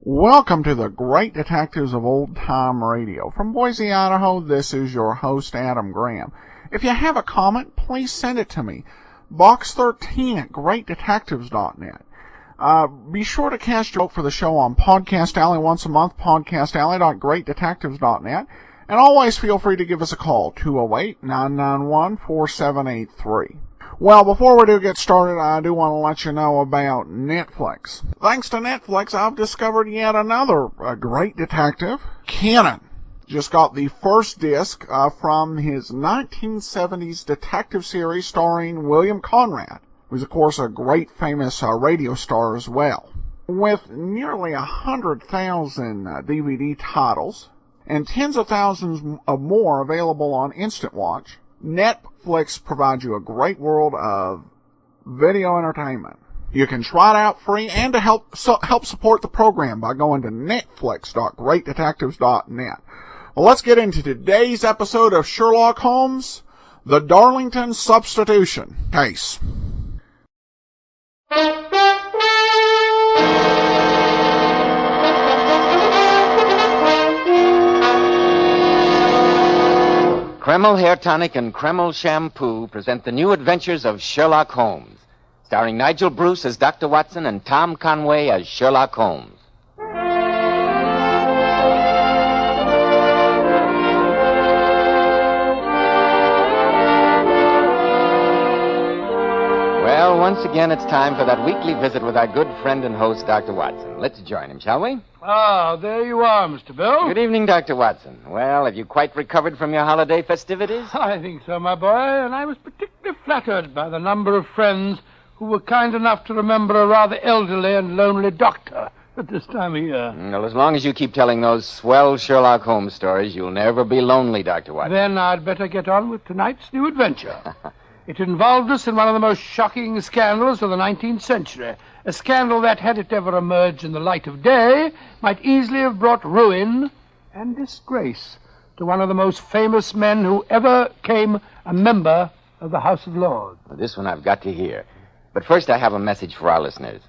Welcome to the Great Detectives of Old Time Radio. From Boise, Idaho, this is your host, Adam Graham. If you have a comment, please send it to me. Box 13 at greatdetectives.net. Be sure to cast your vote for the show on Podcast Alley once a month, podcastalley.greatdetectives.net. And always feel free to give us a call, 208-991-4783. Well, before we do get started, I do want to let you know about Netflix. Thanks to Netflix, I've discovered yet another great detective. Cannon just got the first disc from his 1970s detective series starring William Conrad, who's, of course, a great famous radio star as well. With nearly 100,000 DVD titles and tens of thousands of more available on Instant Watch, Netflix provides you a great world of video entertainment. You can try it out free and to help support the program by going to netflix.greatdetectives.net. Well, let's get into today's episode of Sherlock Holmes, the Darlington Substitution case. Kreml Hair Tonic and Kreml Shampoo present the new adventures of Sherlock Holmes, starring Nigel Bruce as Dr. Watson and Tom Conway as Sherlock Holmes. Well, once again, it's time for that weekly visit with our good friend and host, Dr. Watson. Let's join him, shall we? Ah, there you are, Mr. Bell. Good evening, Dr. Watson. Well, have you quite recovered from your holiday festivities? I think so, my boy, and I was particularly flattered by the number of friends who were kind enough to remember a rather elderly and lonely doctor at this time of year. Well, as long as you keep telling those swell Sherlock Holmes stories, you'll never be lonely, Dr. Watson. Then I'd better get on with tonight's new adventure. It involved us in one of the most shocking scandals of the 19th century. A scandal that, had it ever emerged in the light of day, might easily have brought ruin and disgrace to one of the most famous men who ever came a member of the House of Lords. Well, this one I've got to hear. But first I have a message for our listeners.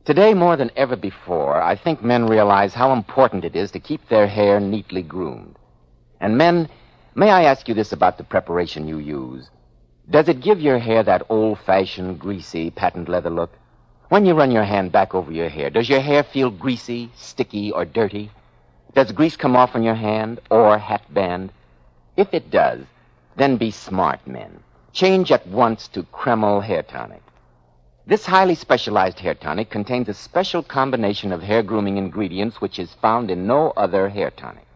Today, more than ever before, I think men realize how important it is to keep their hair neatly groomed. And men, may I ask you this about the preparation you use? Does it give your hair that old-fashioned, greasy, patent leather look? When you run your hand back over your hair, does your hair feel greasy, sticky, or dirty? Does grease come off on your hand or hat band? If it does, then be smart, men. Change at once to Kreml Hair Tonic. This highly specialized hair tonic contains a special combination of hair grooming ingredients which is found in no other hair tonic.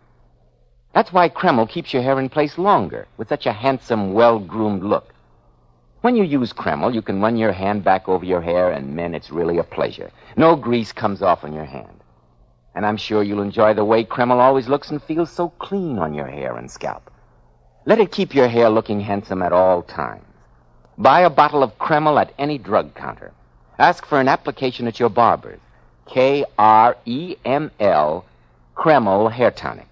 That's why Kreml keeps your hair in place longer with such a handsome, well-groomed look. When you use Kreml, you can run your hand back over your hair, and, men, it's really a pleasure. No grease comes off on your hand. And I'm sure you'll enjoy the way Kreml always looks and feels so clean on your hair and scalp. Let it keep your hair looking handsome at all times. Buy a bottle of Kreml at any drug counter. Ask for an application at your barber's. Kreml, Kreml Hair Tonic.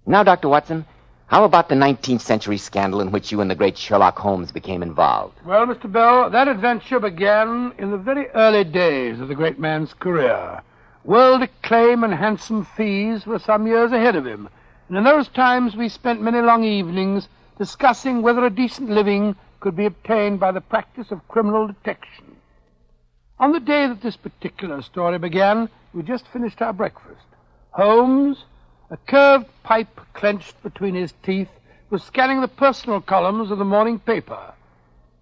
Now, Dr. Watson, how about the 19th century scandal in which you and the great Sherlock Holmes became involved? Well, Mr. Bell, that adventure began in the very early days of the great man's career. World acclaim and handsome fees were some years ahead of him, and in those times we spent many long evenings discussing whether a decent living could be obtained by the practice of criminal detection. On the day that this particular story began, we just finished our breakfast. Holmes, a curved pipe clenched between his teeth, was scanning the personal columns of the morning paper.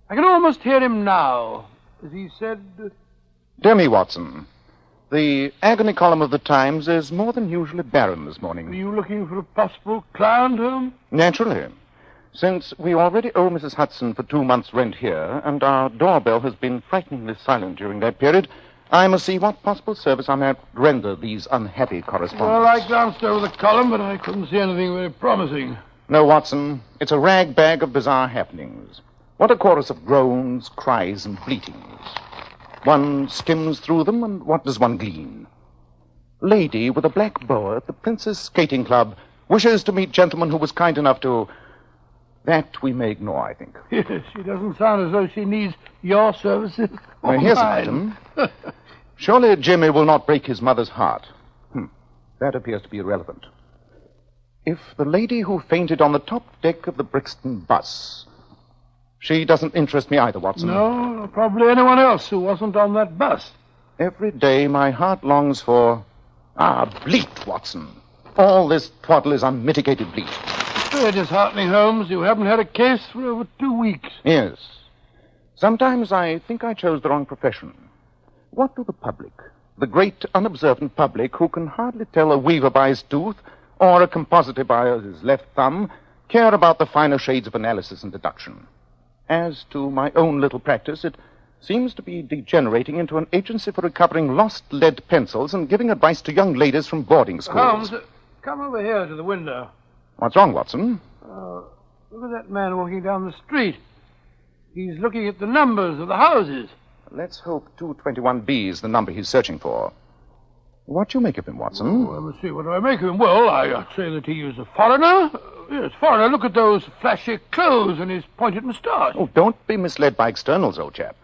I can almost hear him now, as he said... Dear me, Watson, the agony column of the Times is more than usually barren this morning. Are you looking for a possible client, Holmes? Naturally. Since we already owe Mrs. Hudson for 2 months' rent here, and our doorbell has been frighteningly silent during that period, I must see what possible service I might render these unhappy correspondents. Well, I glanced over the column, but I couldn't see anything very promising. No, Watson. It's a rag bag of bizarre happenings. What a chorus of groans, cries, and bleatings. One skims through them, and what does one glean? Lady with a black boa at the Princess Skating Club wishes to meet gentleman who was kind enough to... That we may ignore, I think. Yes, she doesn't sound as though she needs your services. Now, here's an item. Surely Jimmy will not break his mother's heart. That appears to be irrelevant. If the lady who fainted on the top deck of the Brixton bus... She doesn't interest me either, Watson. No, probably anyone else who wasn't on that bus. Every day my heart longs for... bleat, Watson. All this twaddle is unmitigated bleat. Very disheartening, Holmes. You haven't had a case for over 2 weeks. Yes. Sometimes I think I chose the wrong profession. What do the public, the great unobservant public who can hardly tell a weaver by his tooth or a compositor by his left thumb, care about the finer shades of analysis and deduction? As to my own little practice, it seems to be degenerating into an agency for recovering lost lead pencils and giving advice to young ladies from boarding schools. Holmes, come over here to the window. What's wrong, Watson? Look at that man walking down the street. He's looking at the numbers of the houses. Let's hope 221B is the number he's searching for. What do you make of him, Watson? Let me see. What do I make of him? Well, I'd say that he is a foreigner. Yes, foreigner. Look at those flashy clothes and his pointed moustache. Oh, don't be misled by externals, old chap.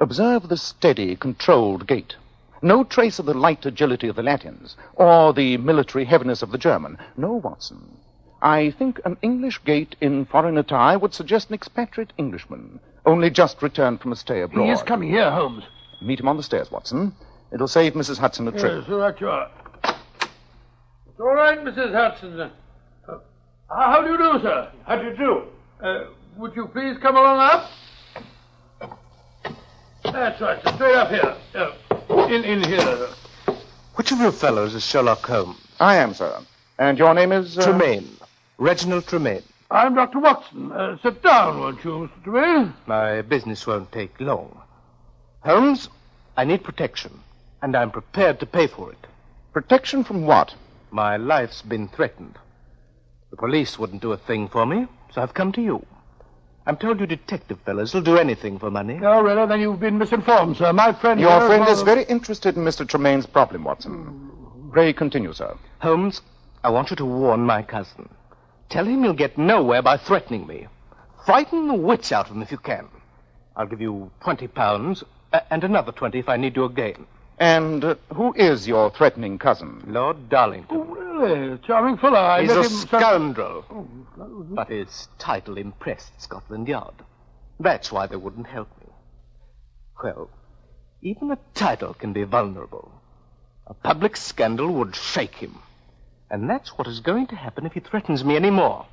Observe the steady, controlled gait. No trace of the light agility of the Latins, or the military heaviness of the German. No, Watson. I think an English gait in foreign attire would suggest an expatriate Englishman, only just returned from a stay abroad. He is coming here, Holmes. Meet him on the stairs, Watson. It'll save Mrs. Hudson a trip. Yes, so that you are. It's all right, Mrs. Hudson. How do you do, sir? How do you do? Would you please come along up? That's right, sir. Straight up here. In here. Which of you fellows is Sherlock Holmes? I am, sir. And your name is... Tremaine. Reginald Tremaine. I'm Dr. Watson. Sit down, won't you, Mr. Tremaine? My business won't take long. Holmes, I need protection, and I'm prepared to pay for it. Protection from what? My life's been threatened. The police wouldn't do a thing for me, so I've come to you. I'm told you detective fellows will do anything for money. Oh, really? Then you've been misinformed, sir. My friend... Your friend is very interested in Mr. Tremaine's problem, Watson. Pray continue, sir. Holmes, I want you to warn my cousin. Tell him you'll get nowhere by threatening me. Frighten the wits out of him if you can. I'll give you £20, and another 20 if I need you again. And who is your threatening cousin? Lord Darlington. Oh, really? A charming fellow. He's a scoundrel. But his title impressed Scotland Yard. That's why they wouldn't help me. Well, even a title can be vulnerable. A public scandal would shake him. And that's what is going to happen if he threatens me any more.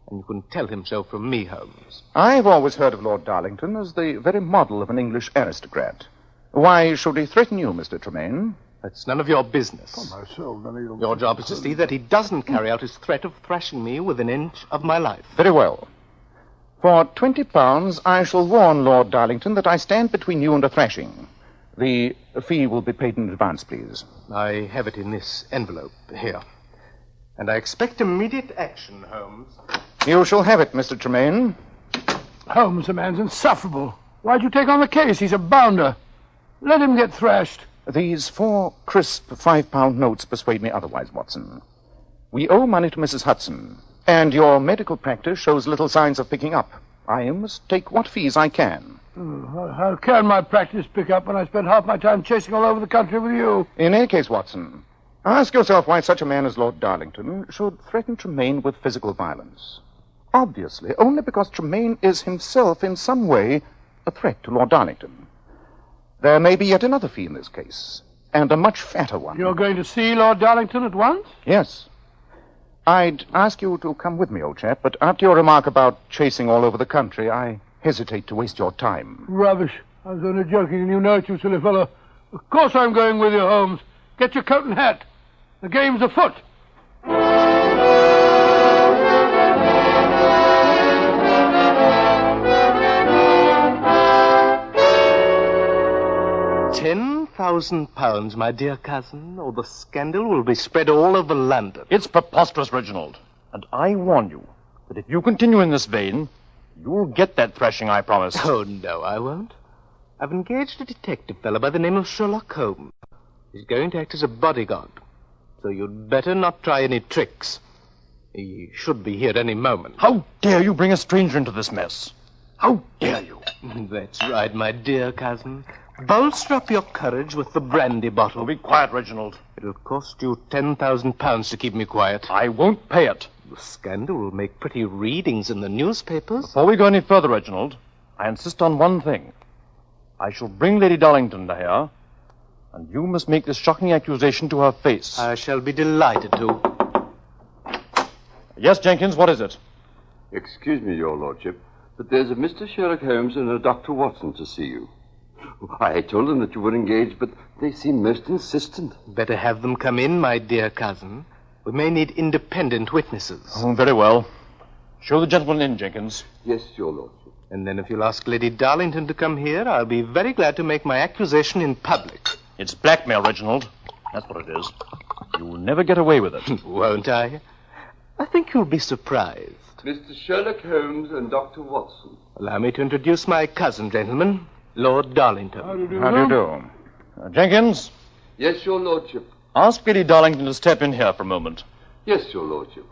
And you can tell him so from me, Holmes. I've always heard of Lord Darlington as the very model of an English aristocrat. Why should he threaten you, Mr. Tremaine? That's none of your business. myself, then Your job is to see that he doesn't carry out his threat of thrashing me within an inch of my life. Very well. For £20, I shall warn Lord Darlington that I stand between you and a thrashing. The fee will be paid in advance, please. I have it in this envelope here. And I expect immediate action, Holmes. You shall have it, Mr. Tremaine. Holmes, the man's insufferable. Why'd you take on the case? He's a bounder. Let him get thrashed. These 4 crisp £5 notes persuade me otherwise, Watson. We owe money to Mrs. Hudson, and your medical practice shows little signs of picking up. I must take what fees I can. How can my practice pick up when I spend half my time chasing all over the country with you? In any case, Watson, ask yourself why such a man as Lord Darlington should threaten Tremaine with physical violence. Obviously, only because Tremaine is himself in some way a threat to Lord Darlington. There may be yet another fee in this case, and a much fatter one. You're going to see Lord Darlington at once? Yes. I'd ask you to come with me, old chap, but after your remark about chasing all over the country, I hesitate to waste your time. Rubbish. I was only joking, and you know it, you silly fellow. Of course I'm going with you, Holmes. Get your coat and hat. The game's afoot. £10,000, my dear cousin, or the scandal will be spread all over London. It's preposterous, Reginald. And I warn you that if you continue in this vein, you'll get that thrashing I promised. Oh, no, I won't. I've engaged a detective fellow by the name of Sherlock Holmes. He's going to act as a bodyguard, so you'd better not try any tricks. He should be here any moment. How dare you bring a stranger into this mess? How dare you? That's right, my dear cousin. Bolster up your courage with the brandy bottle. Oh, be quiet, Reginald. It'll cost you £10,000 to keep me quiet. I won't pay it. The scandal will make pretty readings in the newspapers. Before we go any further, Reginald, I insist on one thing. I shall bring Lady Darlington to here, and you must make this shocking accusation to her face. I shall be delighted to. Yes, Jenkins, what is it? Excuse me, Your Lordship, but there's a Mr. Sherlock Holmes and a Dr. Watson to see you. I told them that you were engaged, but they seem most insistent. Better have them come in, my dear cousin. We may need independent witnesses. Oh, very well. Show the gentleman in, Jenkins. Yes, Your Lordship. And then if you'll ask Lady Darlington to come here, I'll be very glad to make my accusation in public. It's blackmail, Reginald. That's what it is. You'll never get away with it. Won't I? I think you'll be surprised. Mr. Sherlock Holmes and Dr. Watson. Allow me to introduce my cousin, gentlemen, Lord Darlington. How do you do? Jenkins, Yes, Your Lordship. ask Lady Darlington to step in here for a moment. Yes, Your Lordship.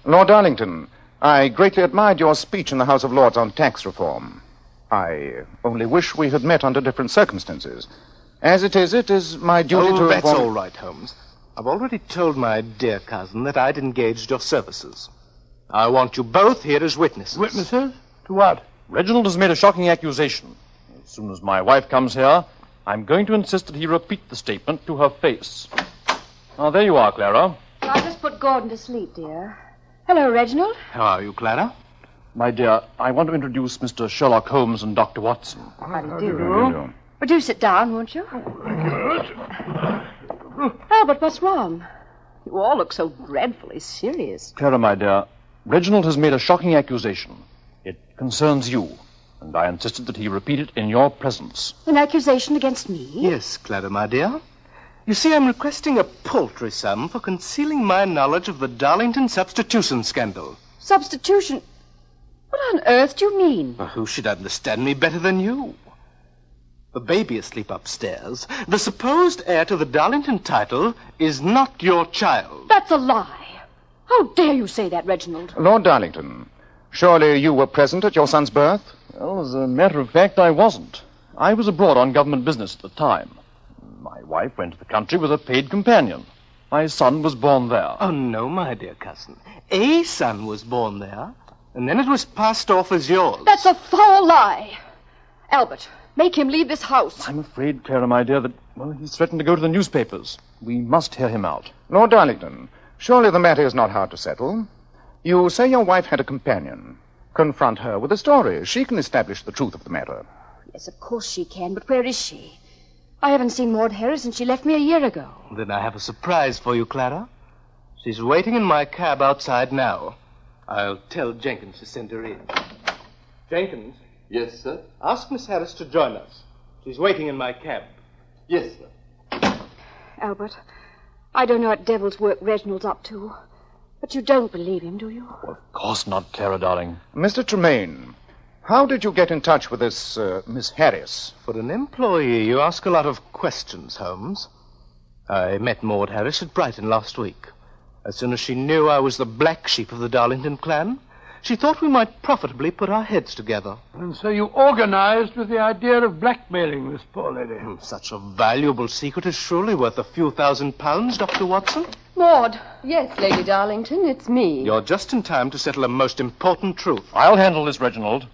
Lord Darlington, I greatly admired your speech in the House of Lords on tax reform. I only wish we had met under different circumstances. As it is my duty to that's inform... all right, Holmes. I've already told my dear cousin that I'd engaged your services. I want you both here as witnesses. Witnesses? To what? Reginald has made a shocking accusation. As soon as my wife comes here, I'm going to insist that he repeat the statement to her face. Now, there you are, Clara. I just put Gordon to sleep, dear. Hello, Reginald. How are you, Clara? My dear, I want to introduce Mr. Sherlock Holmes and Dr. Watson. How do you do? Well, do sit down, won't you? Albert, what's wrong? You all look so dreadfully serious. Clara, my dear, Reginald has made a shocking accusation. It concerns you, and I insisted that he repeat it in your presence. An accusation against me? Yes, Clara, my dear. You see, I'm requesting a paltry sum for concealing my knowledge of the Darlington substitution scandal. Substitution? What on earth do you mean? Well, who should understand me better than you? The baby asleep upstairs, the supposed heir to the Darlington title, is not your child. That's a lie. How dare you say that, Reginald? Lord Darlington, surely you were present at your son's birth? Well, as a matter of fact, I wasn't. I was abroad on government business at the time. My wife went to the country with a paid companion. My son was born there. Oh, no, my dear cousin. A son was born there, and then it was passed off as yours. That's a foul lie. Albert, make him leave this house. I'm afraid, Clara, my dear, that, well, he's threatened to go to the newspapers. We must hear him out. Lord Darlington, surely the matter is not hard to settle. You say your wife had a companion. Confront her with a story. She can establish the truth of the matter. Yes, of course she can, but where is she? I haven't seen Maud Harris since she left me a year ago. Then I have a surprise for you, Clara. She's waiting in my cab outside now. I'll tell Jenkins to send her in. Jenkins, Yes, sir. ask Miss Harris to join us. She's waiting in my cab. Yes, sir. Albert, I don't know what devil's work Reginald's up to, but you don't believe him, do you? Of course not, Clara, darling. Mr. Tremaine, how did you get in touch with this Miss Harris? For an employee, you ask a lot of questions, Holmes. I met Maud Harris at Brighton last week. As soon as she knew I was the black sheep of the Darlington clan, she thought we might profitably put our heads together. And so you organized with the idea of blackmailing this poor lady. Such a valuable secret is surely worth a few £1,000s, Dr. Watson. Maud. Yes, Lady Darlington, it's me. You're just in time to settle a most important truth. I'll handle this, Reginald.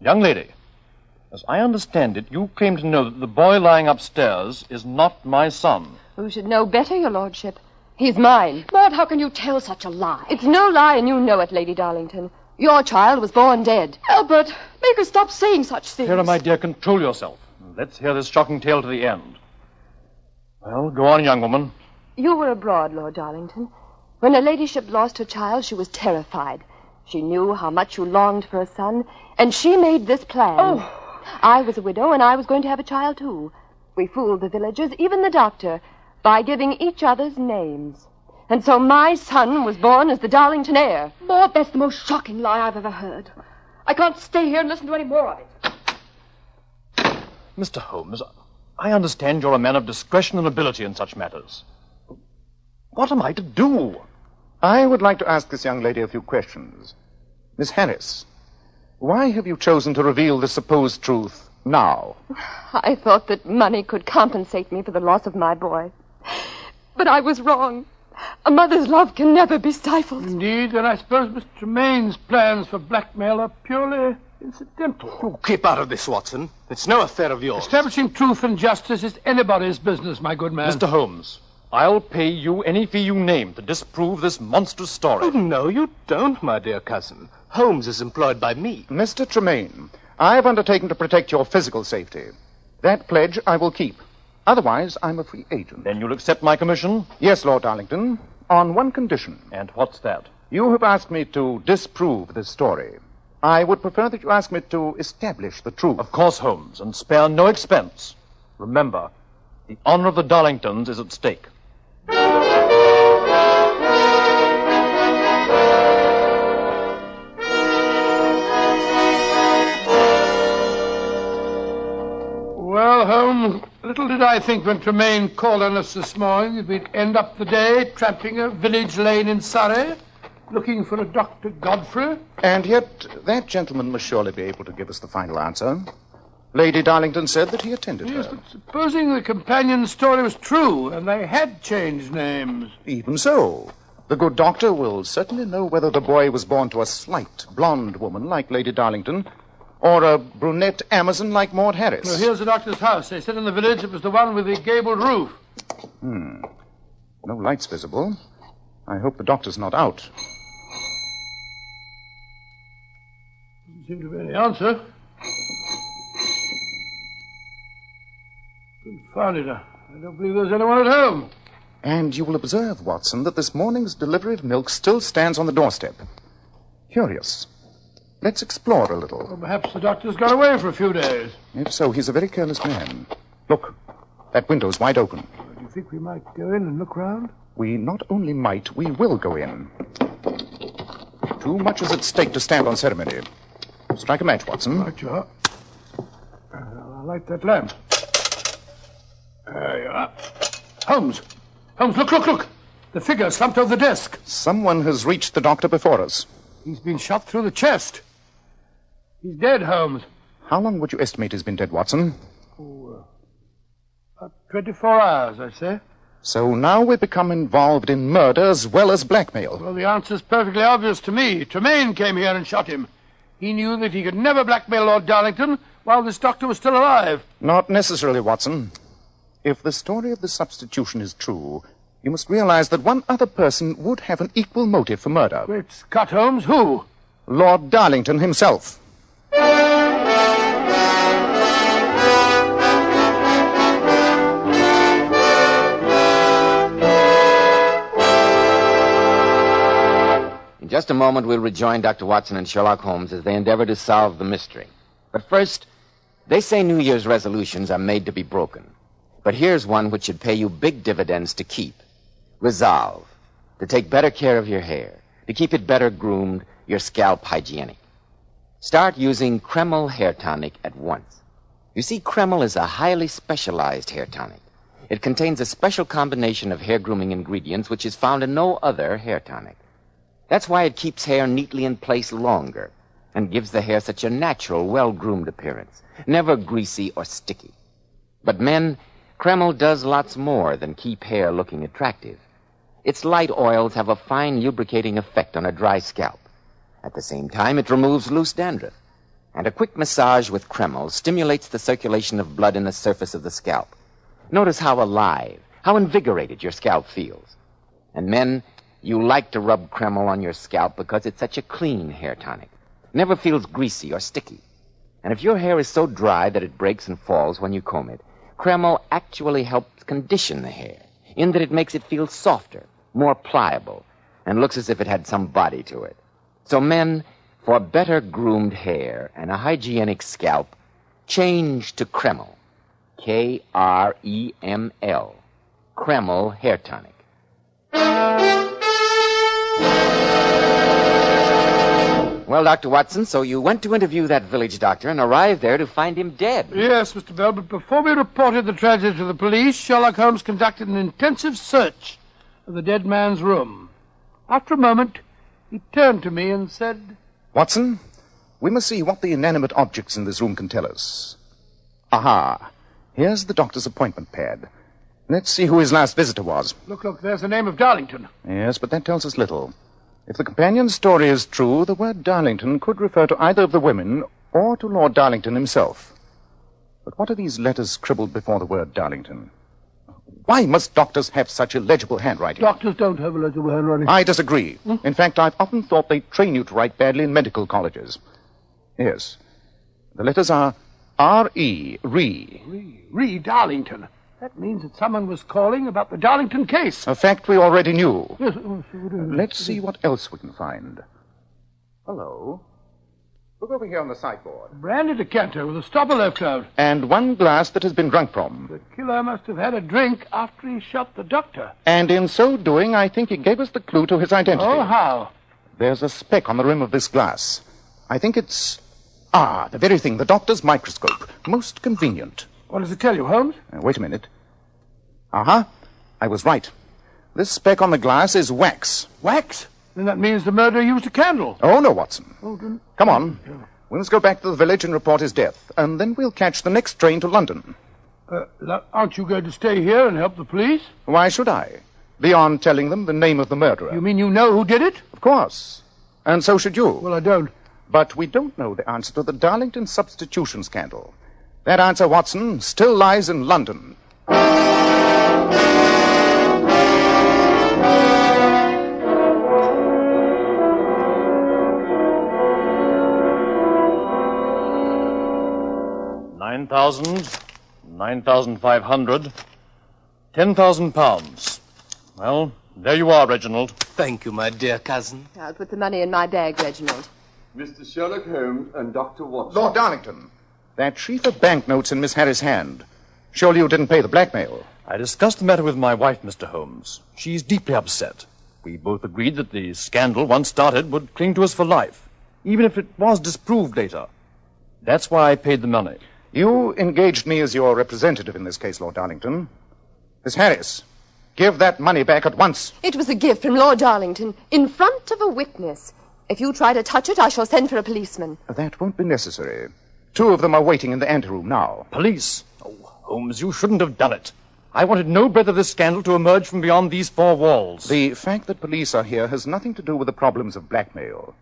Young lady, as I understand it, you claim to know that the boy lying upstairs is not my son. Who should know better, your lordship? He's mine. Maud, how can you tell such a lie? It's no lie, and you know it, Lady Darlington. Your child was born dead. Albert, make her stop saying such things. Clara, my dear, control yourself. Let's hear this shocking tale to the end. Well, go on, young woman. You were abroad, Lord Darlington. When her ladyship lost her child, she was terrified. She knew how much you longed for a son, and she made this plan. Oh! I was a widow, and I was going to have a child, too. We fooled the villagers, even the doctor, by giving each other's names. And so my son was born as the Darlington heir. Maud, that's the most shocking lie I've ever heard. I can't stay here and listen to any more of it. Mr. Holmes, I understand you're a man of discretion and ability in such matters. What am I to do? I would like to ask this young lady a few questions. Miss Harris, why have you chosen to reveal the supposed truth now? I thought that money could compensate me for the loss of my boy. But I was wrong. A mother's love can never be stifled. Indeed, then I suppose Mr. Tremaine's plans for blackmail are purely incidental. Oh, keep out of this, Watson. It's no affair of yours. Establishing truth and justice is anybody's business, my good man. Mr. Holmes, I'll pay you any fee you name to disprove this monstrous story. Oh, no, you don't, my dear cousin. Holmes is employed by me. Mr. Tremaine, I've undertaken to protect your physical safety. That pledge I will keep. Otherwise, I'm a free agent. Then you'll accept my commission? Yes, Lord Darlington, on one condition. And what's that? You have asked me to disprove this story. I would prefer that you ask me to establish the truth. Of course, Holmes, and spare no expense. Remember, the honor of the Darlingtons is at stake. Well, Holmes, little did I think when Tremaine called on us this morning that we'd end up the day tramping a village lane in Surrey, looking for a Dr. Godfrey. And yet, that gentleman must surely be able to give us the final answer. Lady Darlington said that he attended Yes, her. but supposing the companion's story was true and they had changed names. Even so, the good doctor will certainly know whether the boy was born to a slight, blonde woman like Lady Darlington or a brunette Amazon like Maud Harris. Well, here's the doctor's house. They said in the village it was the one with the gabled roof. No lights visible. I hope the doctor's not out. Doesn't seem to be any answer. Confound it. I don't believe there's anyone at home. And you will observe, Watson, that this morning's delivery of milk still stands on the doorstep. Curious. Let's explore a little. Well, perhaps the doctor's gone away for a few days. If so, he's a very careless man. Look, that window's wide open. Do you think we might go in and look round? We not only might, we will go in. Too much is at stake to stand on ceremony. Strike a match, Watson. Right you are. I'll light that lamp. There you are. Holmes! Holmes, look! The figure slumped over the desk. Someone has reached the doctor before us. He's been shot through the chest. He's dead, Holmes. How long would you estimate he's been dead, Watson? About 24 hours, I say. So now we become involved in murder as well as blackmail. Well, the answer's perfectly obvious to me. Tremaine came here and shot him. He knew that he could never blackmail Lord Darlington while this doctor was still alive. Not necessarily, Watson. If the story of the substitution is true, you must realize that one other person would have an equal motive for murder. Great Scott, Holmes, who? Lord Darlington himself. In just a moment, we'll rejoin Dr. Watson and Sherlock Holmes as they endeavor to solve the mystery. But first, they say New Year's resolutions are made to be broken. But here's one which should pay you big dividends to keep. Resolve to take better care of your hair, to keep it better groomed, your scalp hygienic. Start using Kreml hair tonic at once. You see, Kreml is a highly specialized hair tonic. It contains a special combination of hair grooming ingredients which is found in no other hair tonic. That's why it keeps hair neatly in place longer and gives the hair such a natural, well-groomed appearance, never greasy or sticky. But men, Kreml does lots more than keep hair looking attractive. Its light oils have a fine lubricating effect on a dry scalp. At the same time, it removes loose dandruff. And a quick massage with Kreml stimulates the circulation of blood in the surface of the scalp. Notice how alive, how invigorated your scalp feels. And men, you like to rub Kreml on your scalp because it's such a clean hair tonic. Never feels greasy or sticky. And if your hair is so dry that it breaks and falls when you comb it, Kreml actually helps condition the hair, in that it makes it feel softer, more pliable, and looks as if it had some body to it. So men, for better groomed hair and a hygienic scalp, change to Kreml. Kreml. Kreml hair tonic. Well, Dr. Watson, so you went to interview that village doctor and arrived there to find him dead. Yes, Mr. Bell, but before we reported the tragedy to the police, Sherlock Holmes conducted an intensive search of the dead man's room. After a moment, he turned to me and said, Watson, we must see what the inanimate objects in this room can tell us. Aha. Here's the doctor's appointment pad. Let's see who his last visitor was. Look, there's the name of Darlington. Yes, but that tells us little. If the companion's story is true, the word Darlington could refer to either of the women or to Lord Darlington himself. But what are these letters scribbled before the word Darlington? Why must doctors have such illegible handwriting? Doctors don't have illegible handwriting. I disagree. In fact, I've often thought they train you to write badly in medical colleges. Yes. The letters are R-E, Re Darlington. That means that someone was calling about the Darlington case. A fact we already knew. Yes, Let's see what else we can find. Hello. Look over here on the sideboard. Brandy decanter with a stopper left out. And one glass that has been drunk from. The killer must have had a drink after he shot the doctor. And in so doing, I think he gave us the clue to his identity. Oh, how? There's a speck on the rim of this glass. I think it's... the very thing, the doctor's microscope. Most convenient. What does it tell you, Holmes? Wait a minute. I was right. This speck on the glass is wax. Wax? Then that means the murderer used a candle. Oh, no, Watson. Oh, didn't... Come on. We must go back to the village and report his death, and then we'll catch the next train to London. Aren't you going to stay here and help the police? Why should I? Beyond telling them the name of the murderer. You mean you know who did it? Of course. And so should you. Well, I don't. But we don't know the answer to the Darlington Substitution scandal. That answer, Watson, still lies in London. £9,500, £10,000. Well, there you are, Reginald. Thank you, my dear cousin. I'll put the money in my bag, Reginald. Mr. Sherlock Holmes and Dr. Watson. Lord Darlington, that sheaf of banknotes in Miss Harris' hand. Surely you didn't pay the blackmail. I discussed the matter with my wife, Mr. Holmes. She's deeply upset. We both agreed that the scandal, once started, would cling to us for life, even if it was disproved later. That's why I paid the money. You engaged me as your representative in this case, Lord Darlington. Miss Harris, give that money back at once. It was a gift from Lord Darlington, in front of a witness. If you try to touch it, I shall send for a policeman. That won't be necessary. 2 of them are waiting in the anteroom now. Police? Oh, Holmes, you shouldn't have done it. I wanted no breath of this scandal to emerge from beyond these 4 walls. The fact that police are here has nothing to do with the problems of blackmail.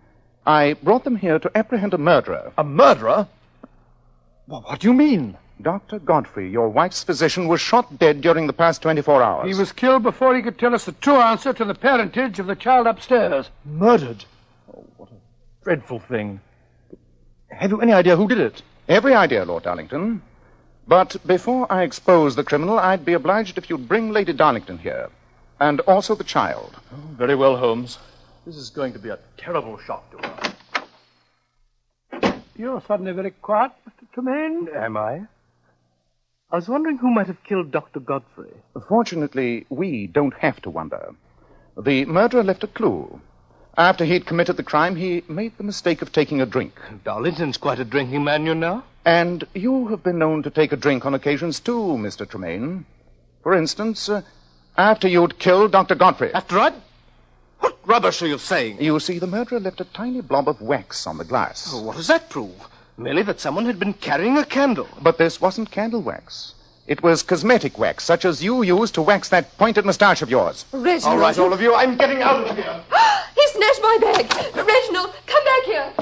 I brought them here to apprehend a murderer. A murderer? What do you mean? Dr. Godfrey, your wife's physician, was shot dead during the past 24 hours. He was killed before he could tell us the true answer to the parentage of the child upstairs. Murdered? Oh, what a dreadful thing. Have you any idea who did it? Every idea, Lord Darlington. But before I expose the criminal, I'd be obliged if you'd bring Lady Darlington here. And also the child. Oh, very well, Holmes. This is going to be a terrible shock to her. You're suddenly very quiet, Mr. Tremaine. Am I? I was wondering who might have killed Dr. Godfrey. Fortunately, we don't have to wonder. The murderer left a clue. After he'd committed the crime, he made the mistake of taking a drink. Darlington's quite a drinking man, you know. And you have been known to take a drink on occasions, too, Mr. Tremaine. For instance, after you'd killed Dr. Godfrey. After I'd... What rubbish are you saying? You see, the murderer left a tiny blob of wax on the glass. Oh, what does that prove? Merely that someone had been carrying a candle. But this wasn't candle wax. It was cosmetic wax, such as you used to wax that pointed moustache of yours. Reginald. All right, all of you, I'm getting out of here. He snatched my bag. Reginald, come back here.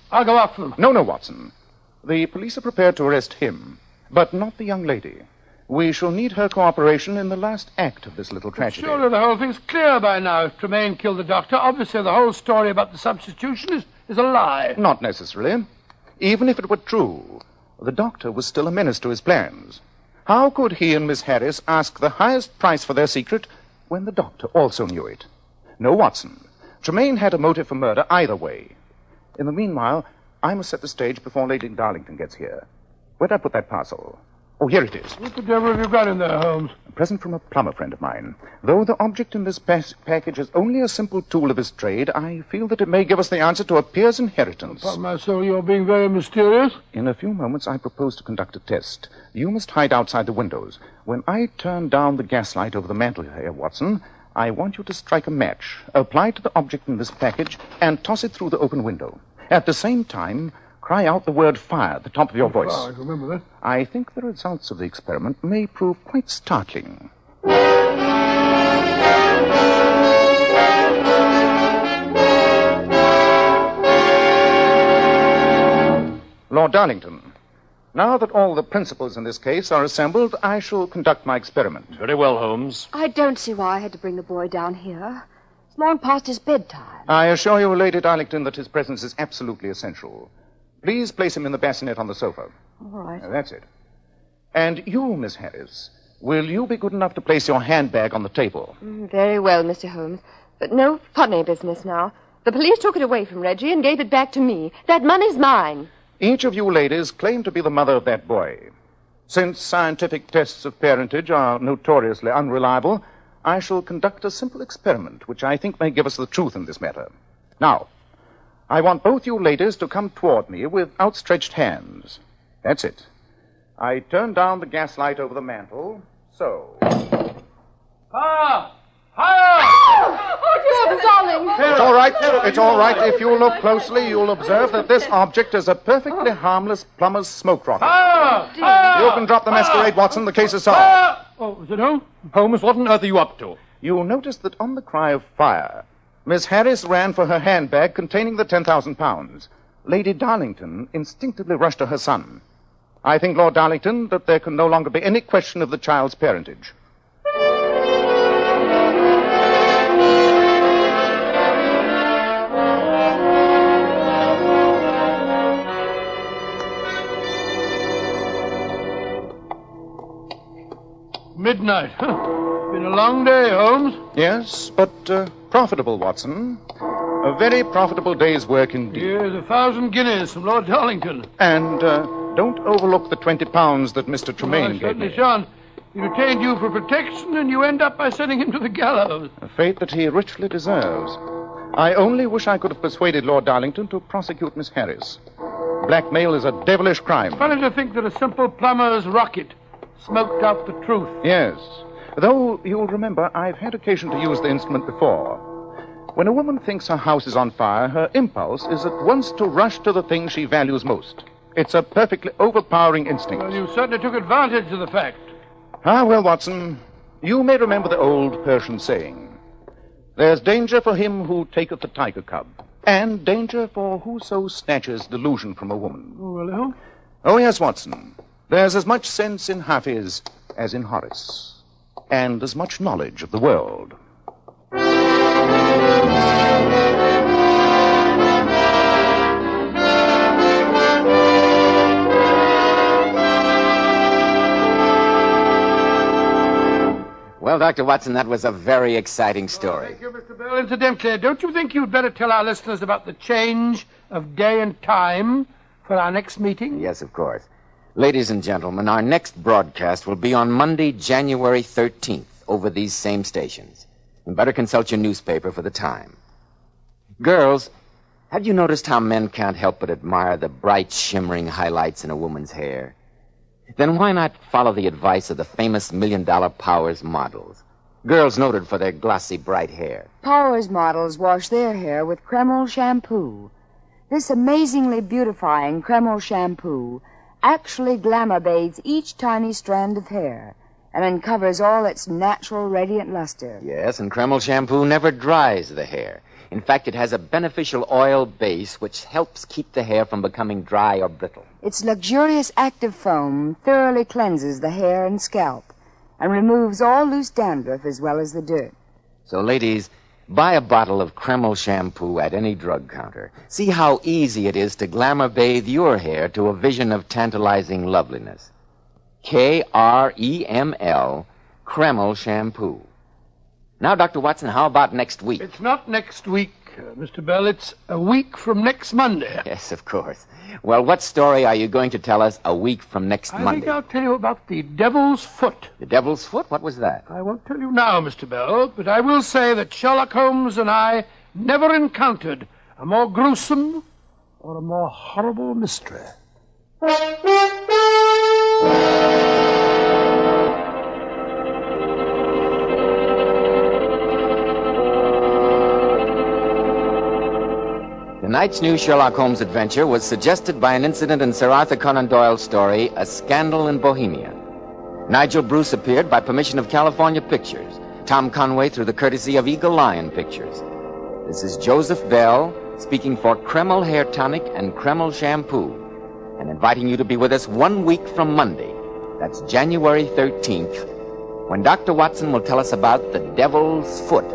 I'll go after him. No, Watson. The police are prepared to arrest him, but not the young lady. We shall need her cooperation in the last act of this little tragedy. Surely the whole thing's clear by now. If Tremaine killed the doctor, obviously the whole story about the substitution is a lie. Not necessarily. Even if it were true, the doctor was still a menace to his plans. How could he and Miss Harris ask the highest price for their secret when the doctor also knew it? No, Watson. Tremaine had a motive for murder either way. In the meanwhile, I must set the stage before Lady Darlington gets here. Where'd I put that parcel? Oh, here it is. What the devil have you got in there, Holmes? A present from a plumber friend of mine. Though the object in this package is only a simple tool of his trade, I feel that it may give us the answer to a peer's inheritance. Upon my soul, you're being very mysterious. In a few moments, I propose to conduct a test. You must hide outside the windows. When I turn down the gaslight over the mantel here, Watson, I want you to strike a match, apply it to the object in this package, and toss it through the open window. At the same time, cry out the word fire at the top of your voice. I remember that. I think the results of the experiment may prove quite startling. Lord Darlington, now that all the principals in this case are assembled, I shall conduct my experiment. Very well, Holmes. I don't see why I had to bring the boy down here. It's long past his bedtime. I assure you, Lady Darlington, that his presence is absolutely essential. Please place him in the bassinet on the sofa. All right. That's it. And you, Miss Harris, will you be good enough to place your handbag on the table? Very well, Mr. Holmes. But no funny business now. The police took it away from Reggie and gave it back to me. That money's mine. Each of you ladies claim to be the mother of that boy. Since scientific tests of parentage are notoriously unreliable, I shall conduct a simple experiment which I think may give us the truth in this matter. Now, I want both you ladies to come toward me with outstretched hands. That's it. I turn down the gaslight over the mantel. So. Fire! Fire! Oh, darling! It's all right. It's all right. If you look closely, you'll observe that this object is a perfectly harmless plumber's smoke rocket. Fire! Fire! You can drop the masquerade, Watson. The case is solved. Fire! Oh, is it Holmes? Holmes, what on earth are you up to? You'll notice that on the cry of fire, Miss Harris ran for her handbag containing the 10,000 pounds. Lady Darlington instinctively rushed to her son. I think, Lord Darlington, that there can no longer be any question of the child's parentage. Midnight. Been a long day, Holmes. Yes, but profitable, Watson. A very profitable day's work indeed. Here's 1,000 guineas from Lord Darlington. And don't overlook the 20 pounds that Mr. Tremaine I gave certainly me. shan't. He retained you for protection, and you end up by sending him to the gallows. A fate that he richly deserves. I only wish I could have persuaded Lord Darlington to prosecute Miss Harris. Blackmail is a devilish crime. Funny to think that a simple plumber's rocket smoked out the truth. Yes. Though, you'll remember, I've had occasion to use the instrument before. When a woman thinks her house is on fire, her impulse is at once to rush to the thing she values most. It's a perfectly overpowering instinct. Well, you certainly took advantage of the fact. Ah, well, Watson, you may remember the old Persian saying, "There's danger for him who taketh the tiger cub, and danger for whoso snatches delusion from a woman." Oh, really, Holmes? Oh, yes, Watson. There's as much sense in Hafiz as in Horace, and as much knowledge of the world. Well, Dr. Watson, that was a very exciting story. Thank you, Mr. Bell. Incidentally, don't you think you'd better tell our listeners about the change of day and time for our next meeting? Yes, of course. Ladies and gentlemen, our next broadcast will be on Monday, January 13th, over these same stations. You better consult your newspaper for the time. Girls, have you noticed how men can't help but admire the bright, shimmering highlights in a woman's hair? Then why not follow the advice of the famous $1 Million Powers models? Girls noted for their glossy, bright hair. Powers models wash their hair with Kreml shampoo. This amazingly beautifying Kreml shampoo actually glamour bathes each tiny strand of hair and uncovers all its natural radiant luster. Yes, and Kreml shampoo never dries the hair. In fact, it has a beneficial oil base which helps keep the hair from becoming dry or brittle. Its luxurious active foam thoroughly cleanses the hair and scalp and removes all loose dandruff as well as the dirt. So, ladies, buy a bottle of Kreml shampoo at any drug counter. See how easy it is to glamour bathe your hair to a vision of tantalizing loveliness. Kreml, Kreml shampoo. Now, Dr. Watson, how about next week? It's not next week. Mr. Bell. It's a week from next Monday. Yes, of course. Well, what story are you going to tell us a week from next I Monday? think I'll tell you about the Devil's Foot. The Devil's Foot? What was that? I won't tell you now, Mr. Bell, but I will say that Sherlock Holmes and I never encountered a more gruesome or a more horrible mystery. Tonight's new Sherlock Holmes adventure was suggested by an incident in Sir Arthur Conan Doyle's story, A Scandal in Bohemia. Nigel Bruce appeared by permission of California Pictures, Tom Conway through the courtesy of Eagle Lion Pictures. This is Joseph Bell speaking for Kreml Hair Tonic and Kreml Shampoo and inviting you to be with us 1 week from Monday. That's January 13th, when Dr. Watson will tell us about the Devil's Foot.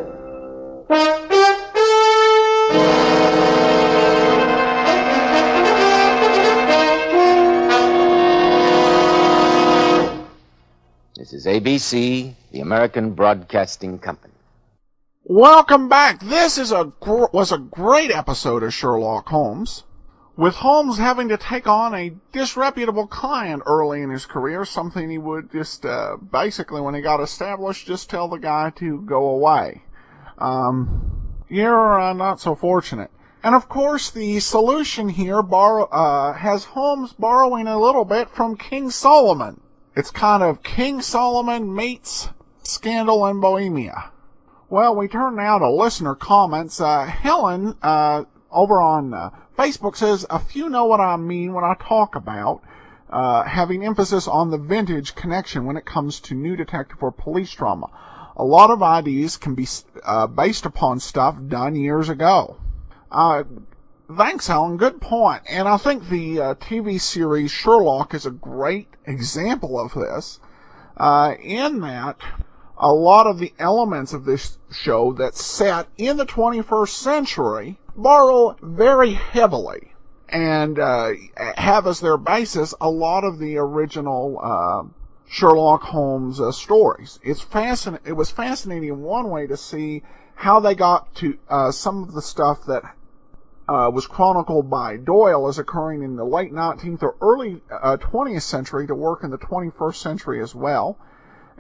This is ABC, the American Broadcasting Company. Welcome back. This was a great episode of Sherlock Holmes, with Holmes having to take on a disreputable client early in his career, something he would just basically, when he got established, just tell the guy to go away. You're not so fortunate. And of course, the solution here has Holmes borrowing a little bit from King Solomon. It's kind of King Solomon meets Scandal in Bohemia. Well, we turn now to listener comments. Helen, over on Facebook says, a few know what I mean when I talk about having emphasis on the vintage connection when it comes to new detective or police drama. A lot of ideas can be based upon stuff done years ago. Thanks, Helen. Good point. And I think the TV series Sherlock is a great example of this, in that a lot of the elements of this show that's set in the 21st century borrow very heavily and have as their basis a lot of the original Sherlock Holmes stories. It was fascinating in one way to see how they got to some of the stuff that was chronicled by Doyle as occurring in the late 19th or early 20th century to work in the 21st century as well.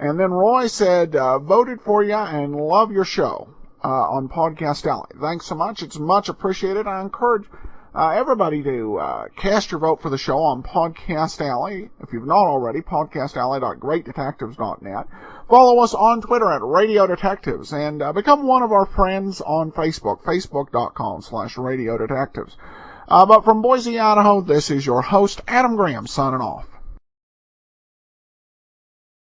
And then Roy said, voted for you and love your show on Podcast Alley. Thanks so much. It's much appreciated. I encourage everybody to cast your vote for the show on Podcast Alley. If you've not already, podcastalley.greatdetectives.net. Follow us on Twitter at Radio Detectives and become one of our friends on Facebook, facebook.com/Radio Detectives. But from Boise, Idaho, this is your host, Adam Graham, signing off.